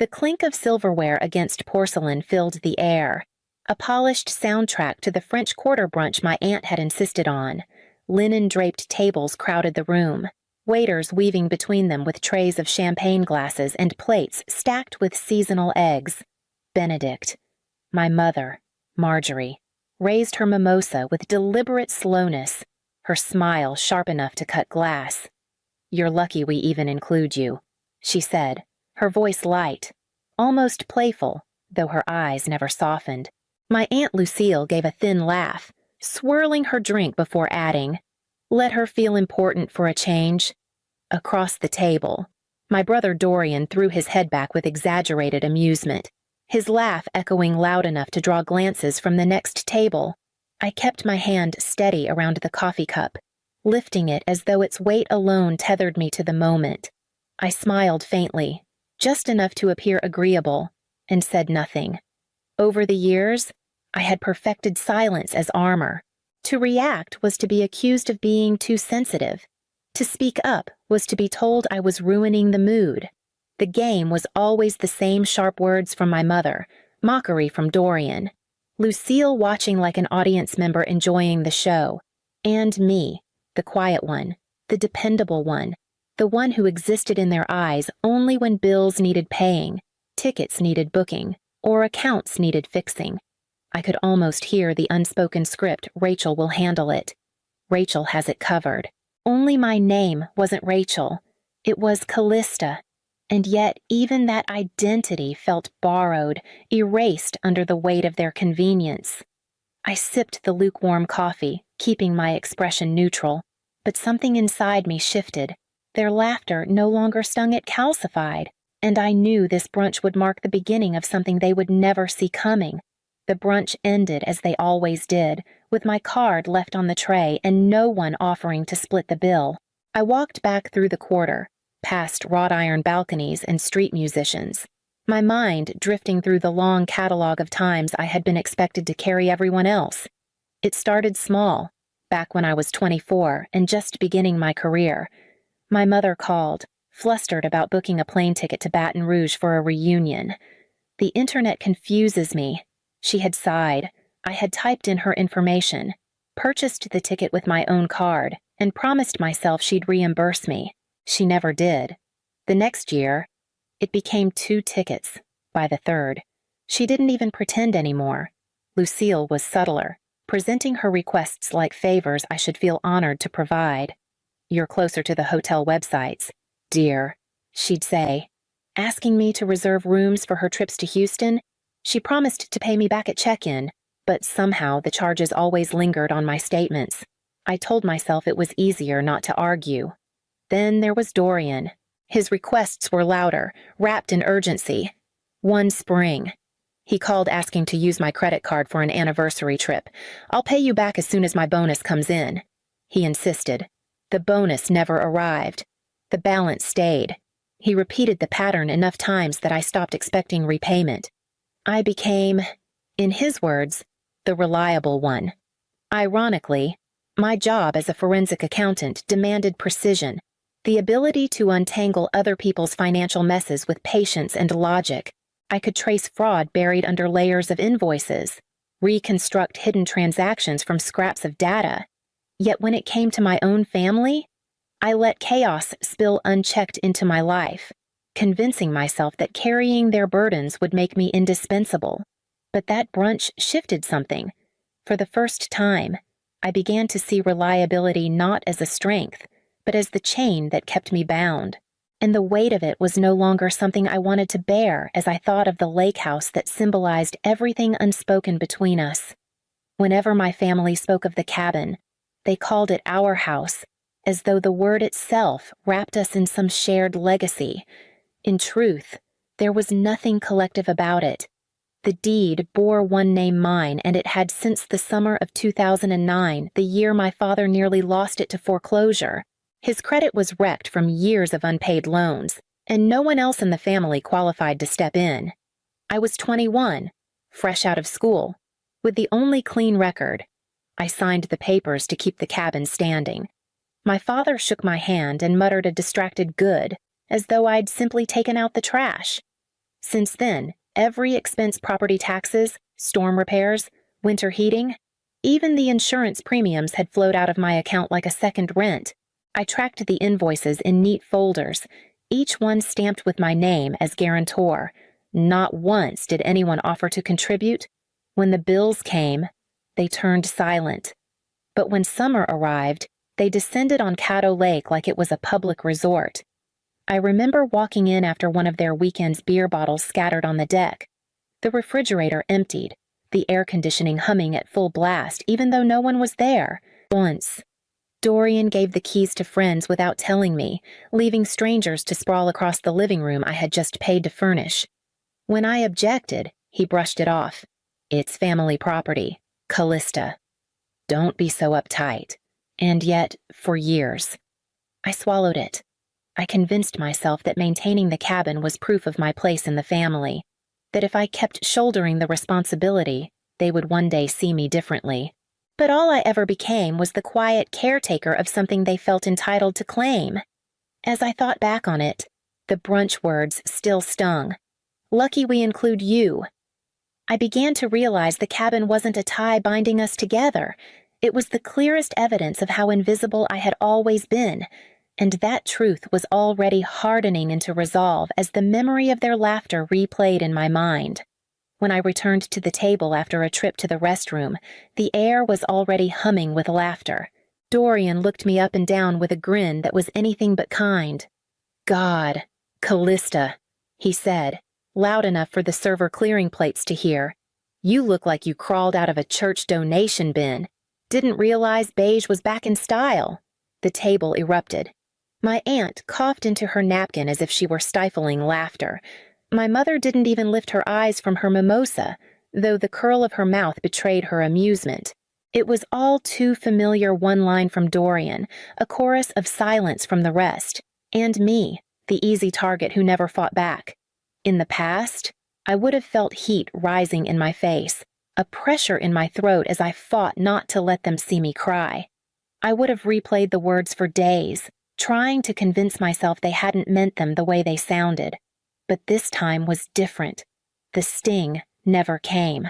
The clink of silverware against porcelain filled the air, a polished soundtrack to the French Quarter brunch my aunt had insisted on. Linen-draped tables crowded the room, waiters weaving between them with trays of champagne glasses and plates stacked with seasonal eggs. Benedict, my mother, Marjorie, raised her mimosa with deliberate slowness, her smile sharp enough to cut glass. "You're lucky we even include you," she said, her voice light, almost playful, though her eyes never softened. My Aunt Lucille gave a thin laugh, swirling her drink before adding, "Let her feel important for a change." Across the table, my brother Dorian threw his head back with exaggerated amusement, his laugh echoing loud enough to draw glances from the next table. I kept my hand steady around the coffee cup, lifting it as though its weight alone tethered me to the moment. I smiled faintly, just enough to appear agreeable, and said nothing. Over the years, I had perfected silence as armor. To react was to be accused of being too sensitive. To speak up was to be told I was ruining the mood. The game was always the same sharp words from my mother, mockery from Dorian, Lucille watching like an audience member enjoying the show, and me, the quiet one, the dependable one, the one who existed in their eyes only when bills needed paying, tickets needed booking, or accounts needed fixing. I could almost hear the unspoken script, "Rachel will handle it. Rachel has it covered." Only my name wasn't Rachel. It was Callista. And yet even that identity felt borrowed, erased under the weight of their convenience. I sipped the lukewarm coffee, keeping my expression neutral, but something inside me shifted. Their laughter no longer stung it calcified, and I knew this brunch would mark the beginning of something they would never see coming. The brunch ended as they always did, with my card left on the tray and no one offering to split the bill. I walked back through the quarter, past wrought iron balconies and street musicians, my mind drifting through the long catalog of times I had been expected to carry everyone else. It started small, back when I was 24 and just beginning my career. My mother called, flustered about booking a plane ticket to Baton Rouge for a reunion. "The internet confuses me," she had sighed. I had typed in her information, purchased the ticket with my own card, and promised myself she'd reimburse me. She never did. The next year, it became 2 tickets. By the third, she didn't even pretend anymore. Lucille was subtler, presenting her requests like favors I should feel honored to provide. "You're closer to the hotel websites, dear," she'd say. Asking me to reserve rooms for her trips to Houston, she promised to pay me back at check-in, but somehow the charges always lingered on my statements. I told myself it was easier not to argue. Then there was Dorian. His requests were louder, wrapped in urgency. One spring, he called asking to use my credit card for an anniversary trip. "I'll pay you back as soon as my bonus comes in," he insisted. The bonus never arrived. The balance stayed. He repeated the pattern enough times that I stopped expecting repayment. I became, in his words, the reliable one. Ironically, my job as a forensic accountant demanded precision, the ability to untangle other people's financial messes with patience and logic. I could trace fraud buried under layers of invoices, reconstruct hidden transactions from scraps of data. Yet when it came to my own family, I let chaos spill unchecked into my life, convincing myself that carrying their burdens would make me indispensable. But that brunch shifted something. For the first time, I began to see reliability not as a strength, but as the chain that kept me bound. And the weight of it was no longer something I wanted to bear as I thought of the lake house that symbolized everything unspoken between us. Whenever my family spoke of the cabin, they called it our house, as though the word itself wrapped us in some shared legacy. In truth, there was nothing collective about it. The deed bore one name mine, and it had since the summer of 2009, the year my father nearly lost it to foreclosure. His credit was wrecked from years of unpaid loans, and no one else in the family qualified to step in. I was 21, fresh out of school, with the only clean record. I signed the papers to keep the cabin standing. My father shook my hand and muttered a distracted good, as though I'd simply taken out the trash. Since then, every expense, property taxes, storm repairs, winter heating, even the insurance premiums had flowed out of my account like a second rent. I tracked the invoices in neat folders, each one stamped with my name as guarantor. Not once did anyone offer to contribute. When the bills came, they turned silent. But when summer arrived, they descended on Caddo Lake like it was a public resort. I remember walking in after one of their weekend's beer bottles scattered on the deck. The refrigerator emptied, the air conditioning humming at full blast, even though no one was there. Once, Dorian gave the keys to friends without telling me, leaving strangers to sprawl across the living room I had just paid to furnish. When I objected, he brushed it off. It's family property. Callista. Don't be so uptight. And yet, for years, I swallowed it. I convinced myself that maintaining the cabin was proof of my place in the family, that if I kept shouldering the responsibility, they would one day see me differently. But all I ever became was the quiet caretaker of something they felt entitled to claim. As I thought back on it, the brunch words still stung. Lucky we include you. I began to realize the cabin wasn't a tie binding us together. It was the clearest evidence of how invisible I had always been, and that truth was already hardening into resolve as the memory of their laughter replayed in my mind. When I returned to the table after a trip to the restroom, the air was already humming with laughter. Dorian looked me up and down with a grin that was anything but kind. God, Callista, he said, loud enough for the server clearing plates to hear. You look like you crawled out of a church donation bin. Didn't realize beige was back in style. The table erupted. My aunt coughed into her napkin as if she were stifling laughter. My mother didn't even lift her eyes from her mimosa, though the curl of her mouth betrayed her amusement. It was all too familiar one line from Dorian, a chorus of silence from the rest, and me, the easy target who never fought back. In the past, I would have felt heat rising in my face, a pressure in my throat as I fought not to let them see me cry. I would have replayed the words for days, trying to convince myself they hadn't meant them the way they sounded. But this time was different. The sting never came.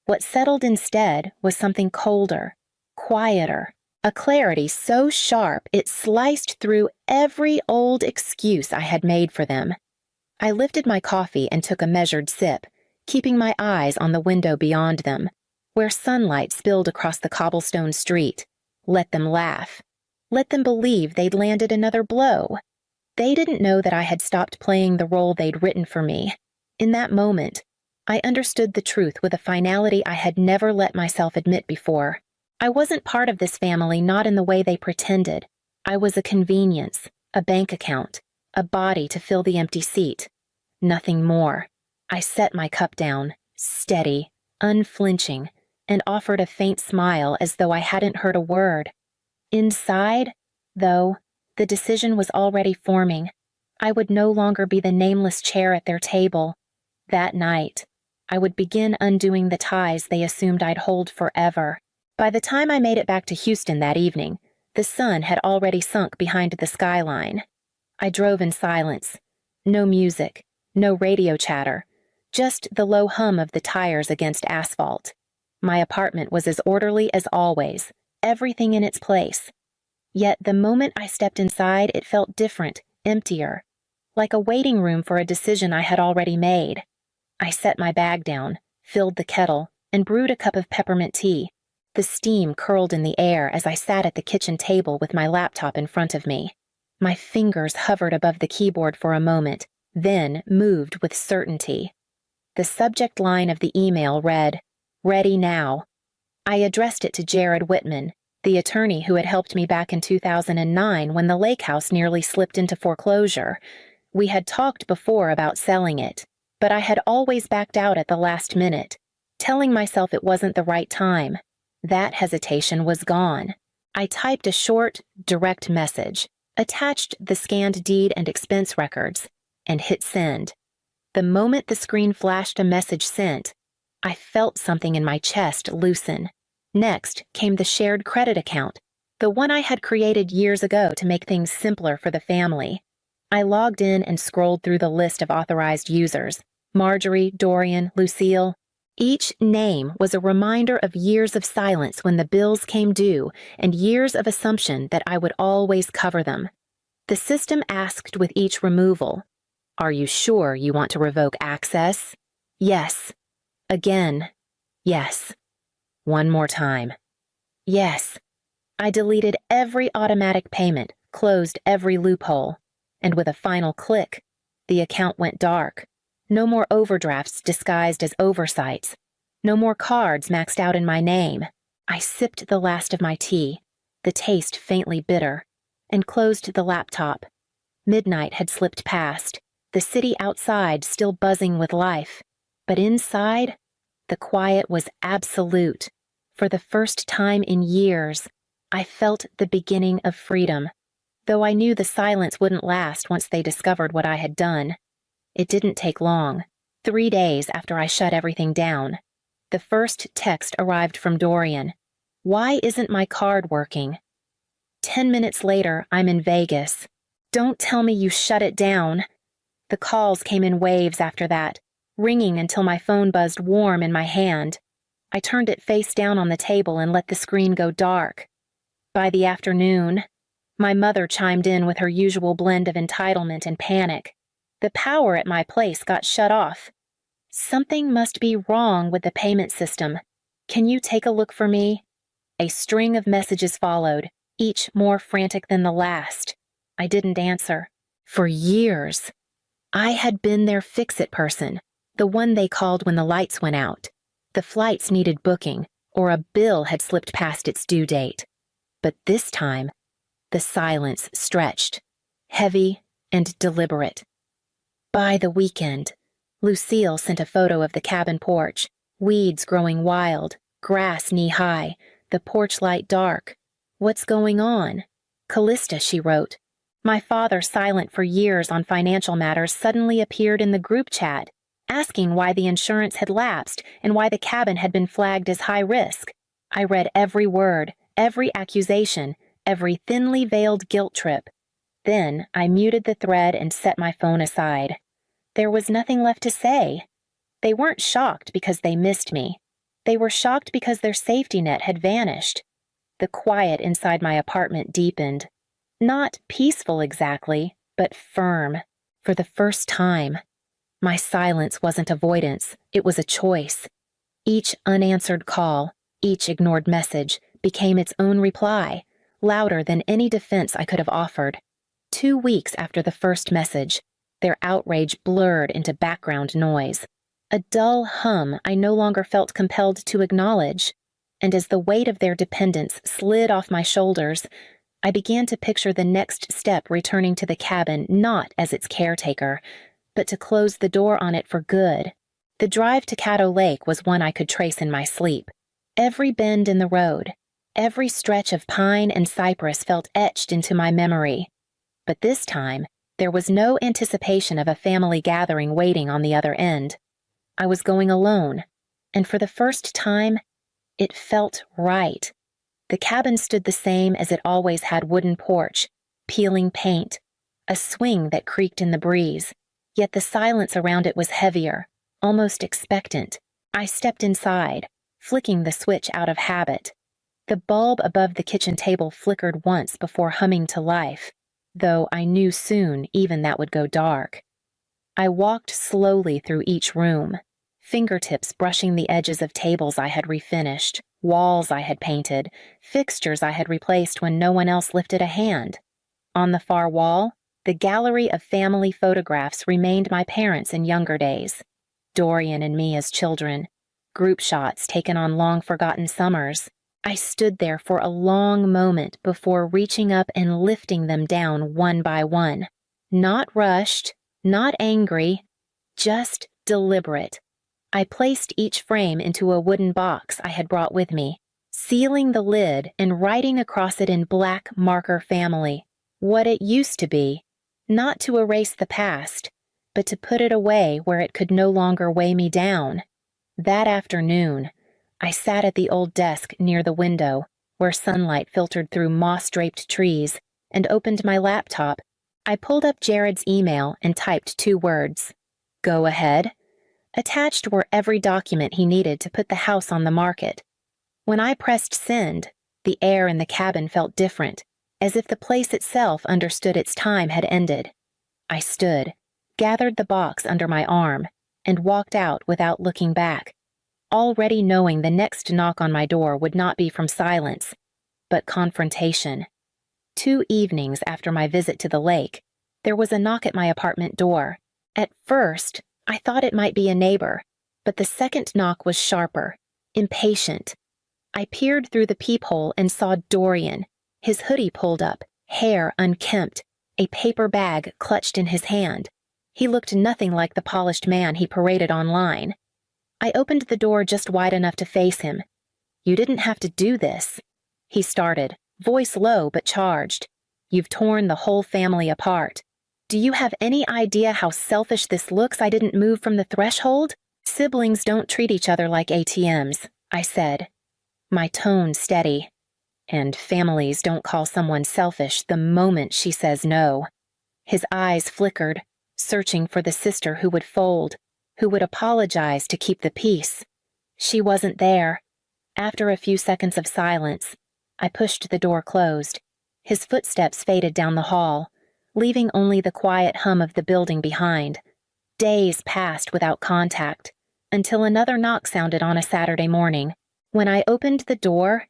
What settled instead was something colder, quieter, a clarity so sharp it sliced through every old excuse I had made for them. I lifted my coffee and took a measured sip, keeping my eyes on the window beyond them, where sunlight spilled across the cobblestone street. Let them laugh. Let them believe they'd landed another blow. They didn't know that I had stopped playing the role they'd written for me. In that moment, I understood the truth with a finality I had never let myself admit before. I wasn't part of this family, not in the way they pretended. I was a convenience, a bank account, a body to fill the empty seat. Nothing more. I set my cup down, steady, unflinching, and offered a faint smile as though I hadn't heard a word. Inside, though, the decision was already forming. I would no longer be the nameless chair at their table. That night, I would begin undoing the ties they assumed I'd hold forever. By the time I made it back to Houston that evening, the sun had already sunk behind the skyline. I drove in silence. No music, no radio chatter, just the low hum of the tires against asphalt. My apartment was as orderly as always, everything in its place. Yet the moment I stepped inside, it felt different, emptier, like a waiting room for a decision I had already made. I set my bag down, filled the kettle, and brewed a cup of peppermint tea. The steam curled in the air as I sat at the kitchen table with my laptop in front of me. My fingers hovered above the keyboard for a moment, then moved with certainty. The subject line of the email read, "Ready now." I addressed it to Jared Whitman, the attorney who had helped me back in 2009 when the lake house nearly slipped into foreclosure. We had talked before about selling it, but I had always backed out at the last minute, telling myself it wasn't the right time. That hesitation was gone. I typed a short, direct message, attached the scanned deed and expense records, and hit send. The moment the screen flashed a message sent, I felt something in my chest loosen. Next came the shared credit account, the one I had created years ago to make things simpler for the family. I logged in and scrolled through the list of authorized users. Marjorie, Dorian, Lucille. Each name was a reminder of years of silence when the bills came due and years of assumption that I would always cover them. The system asked with each removal, "Are you sure you want to revoke access?" Yes. Again. Yes. One more time. Yes. I deleted every automatic payment, closed every loophole, and with a final click, the account went dark. No more overdrafts disguised as oversights. No more cards maxed out in my name. I sipped the last of my tea, the taste faintly bitter, and closed the laptop. Midnight had slipped past, the city outside still buzzing with life. But inside, the quiet was absolute. For the first time in years, I felt the beginning of freedom, though I knew the silence wouldn't last once they discovered what I had done. It didn't take long. 3 days after I shut everything down, the first text arrived from Dorian. "Why isn't my card working?" 10 minutes later, I'm in Vegas. "Don't tell me you shut it down." The calls came in waves after that, ringing until my phone buzzed warm in my hand. I turned it face down on the table and let the screen go dark. By the afternoon, my mother chimed in with her usual blend of entitlement and panic. The power at my place got shut off. "Something must be wrong with the payment system. Can you take a look for me?" A string of messages followed, each more frantic than the last. I didn't answer. For years, I had been their fix-it person, the one they called when the lights went out. The flights needed booking, or a bill had slipped past its due date. But this time, the silence stretched, heavy and deliberate. By the weekend, Lucille sent a photo of the cabin porch, weeds growing wild, grass knee-high, the porch light dark. "What's going on?" "Callista," she wrote. My father, silent for years on financial matters, suddenly appeared in the group chat, asking why the insurance had lapsed and why the cabin had been flagged as high risk. I read every word, every accusation, every thinly veiled guilt trip. Then I muted the thread and set my phone aside. There was nothing left to say. They weren't shocked because they missed me. They were shocked because their safety net had vanished. The quiet inside my apartment deepened. Not peaceful exactly, but firm. For the first time, my silence wasn't avoidance, it was a choice. Each unanswered call, each ignored message, became its own reply, louder than any defense I could have offered. 2 weeks after the first message, their outrage blurred into background noise. A dull hum I no longer felt compelled to acknowledge. And as the weight of their dependence slid off my shoulders, I began to picture the next step returning to the cabin not as its caretaker, but to close the door on it for good. The drive to Caddo Lake was one I could trace in my sleep. Every bend in the road, every stretch of pine and cypress felt etched into my memory. But this time, there was no anticipation of a family gathering waiting on the other end. I was going alone, and for the first time, it felt right. The cabin stood the same as it always had: wooden porch, peeling paint, a swing that creaked in the breeze, yet the silence around it was heavier, almost expectant. I stepped inside, flicking the switch out of habit. The bulb above the kitchen table flickered once before humming to life, though I knew soon even that would go dark. I walked slowly through each room, fingertips brushing the edges of tables I had refinished, walls I had painted, fixtures I had replaced when no one else lifted a hand. On the far wall, the gallery of family photographs remained my parents in younger days. Dorian and me as children, group shots taken on long-forgotten summers. I stood there for a long moment before reaching up and lifting them down one by one. Not rushed, not angry, just deliberate. I placed each frame into a wooden box I had brought with me, sealing the lid and writing across it in black marker family, what it used to be, not to erase the past, but to put it away where it could no longer weigh me down. That afternoon, I sat at the old desk near the window, where sunlight filtered through moss-draped trees, and opened my laptop. I pulled up Jared's email and typed 2 words. "Go ahead." Attached were every document he needed to put the house on the market. When I pressed send, the air in the cabin felt different, as if the place itself understood its time had ended. I stood, gathered the box under my arm, and walked out without looking back, already knowing the next knock on my door would not be from silence, but confrontation. 2 evenings after my visit to the lake, there was a knock at my apartment door. At first, I thought it might be a neighbor, but the second knock was sharper, impatient. I peered through the peephole and saw Dorian, his hoodie pulled up, hair unkempt, a paper bag clutched in his hand. He looked nothing like the polished man he paraded online. I opened the door just wide enough to face him. "You didn't have to do this," he started, voice low but charged. "You've torn the whole family apart. Do you have any idea how selfish this looks? I didn't move from the threshold? Siblings don't treat each other like ATMs," I said, my tone steady. "And families don't call someone selfish the moment she says no." His eyes flickered, searching for the sister who would fold, who would apologize to keep the peace. She wasn't there. After a few seconds of silence, I pushed the door closed. His footsteps faded down the hall, leaving only the quiet hum of the building behind. Days passed without contact, until another knock sounded on a Saturday morning. When I opened the door,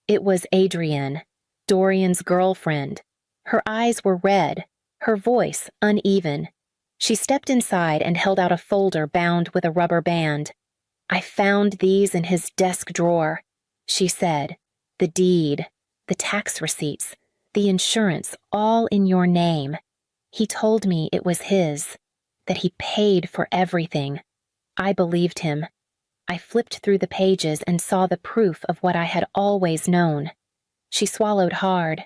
it was Adrienne, Dorian's girlfriend. Her eyes were red, her voice uneven. She stepped inside and held out a folder bound with a rubber band. "I found these in his desk drawer," she said. "The deed, the tax receipts, the insurance, all in your name. He told me it was his, that he paid for everything." I believed him. I flipped through the pages and saw the proof of what I had always known. She swallowed hard.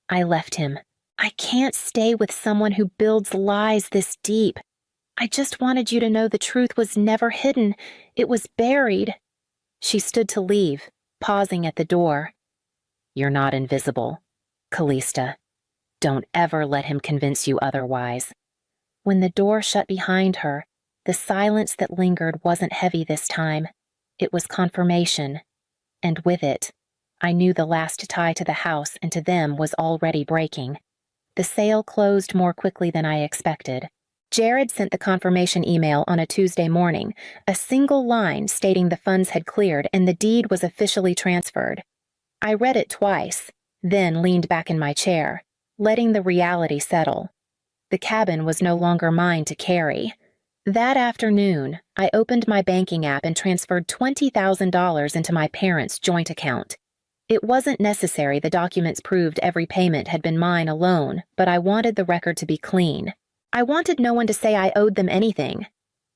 I left him. "I can't stay with someone who builds lies this deep. I just wanted you to know the truth was never hidden. It was buried." She stood to leave, pausing at the door. "You're not invisible, Callista. Don't ever let him convince you otherwise." When the door shut behind her, the silence that lingered wasn't heavy this time. It was confirmation. And with it, I knew the last tie to the house and to them was already breaking. The sale closed more quickly than I expected. Jared sent the confirmation email on a Tuesday morning, a single line stating the funds had cleared and the deed was officially transferred. I read it twice, then leaned back in my chair, letting the reality settle. The cabin was no longer mine to carry. That afternoon, I opened my banking app and transferred $20,000 into my parents' joint account. It wasn't necessary. The documents proved every payment had been mine alone, but I wanted the record to be clean. I wanted no one to say I owed them anything.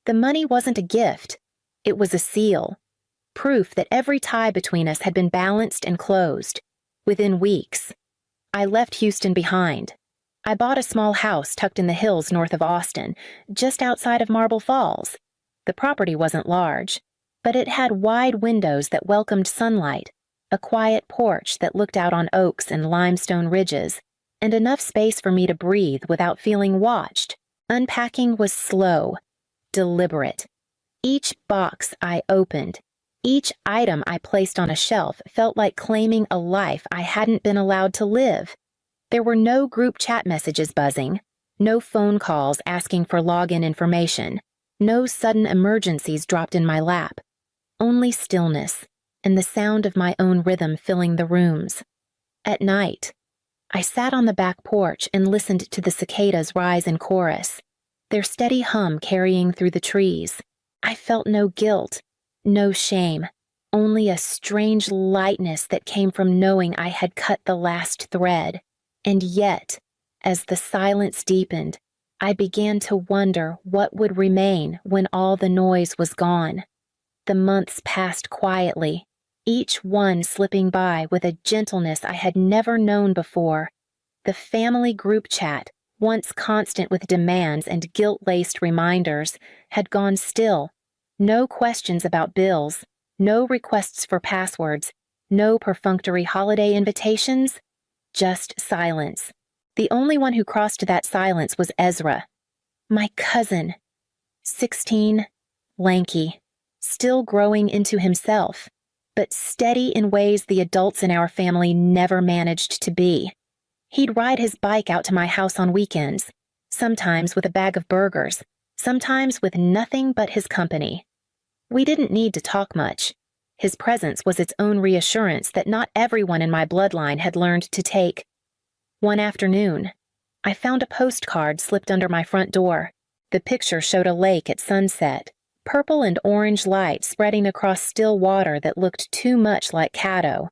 The money wasn't a gift. It was a seal. Proof that every tie between us had been balanced and closed. Within weeks, I left Houston behind. I bought a small house tucked in the hills north of Austin, just outside of Marble Falls. The property wasn't large, but it had wide windows that welcomed sunlight, a quiet porch that looked out on oaks and limestone ridges, and enough space for me to breathe without feeling watched. Unpacking was slow, deliberate. Each box I opened, each item I placed on a shelf felt like claiming a life I hadn't been allowed to live. There were no group chat messages buzzing, no phone calls asking for login information, no sudden emergencies dropped in my lap. Only stillness and the sound of my own rhythm filling the rooms. At night, I sat on the back porch and listened to the cicadas rise in chorus, their steady hum carrying through the trees. I felt no guilt, no shame, only a strange lightness that came from knowing I had cut the last thread. And yet, as the silence deepened, I began to wonder what would remain when all the noise was gone. The months passed quietly, each one slipping by with a gentleness I had never known before. The family group chat, once constant with demands and guilt-laced reminders, had gone still. No questions about bills, no requests for passwords, no perfunctory holiday invitations, just silence. The only one who crossed that silence was Ezra, my cousin, 16, lanky, still growing into himself, but steady in ways the adults in our family never managed to be. He'd ride his bike out to my house on weekends, sometimes with a bag of burgers, sometimes with nothing but his company. We didn't need to talk much. His presence was its own reassurance that not everyone in my bloodline had learned to take. One afternoon, I found a postcard slipped under my front door. The picture showed a lake at sunset, purple and orange light spreading across still water that looked too much like Caddo.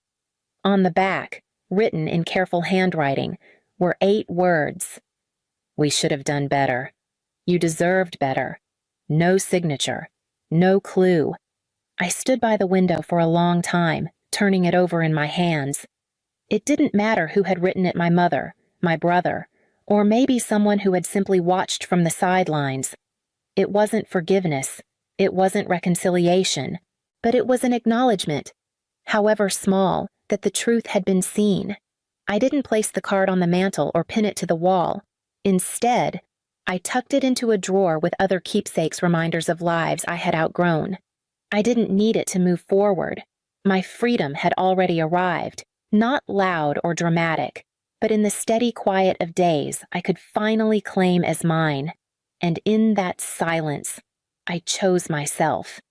On the back, written in careful handwriting, were 8 words. "We should have done better. You deserved better. No signature. No clue." I stood by the window for a long time, turning it over in my hands. It didn't matter who had written it, my mother, my brother, or maybe someone who had simply watched from the sidelines. It wasn't forgiveness. It wasn't reconciliation. But it was an acknowledgement, however small, that the truth had been seen. I didn't place the card on the mantel or pin it to the wall. Instead, I tucked it into a drawer with other keepsakes, reminders of lives I had outgrown. I didn't need it to move forward. My freedom had already arrived, not loud or dramatic, but in the steady quiet of days I could finally claim as mine. And in that silence, I chose myself.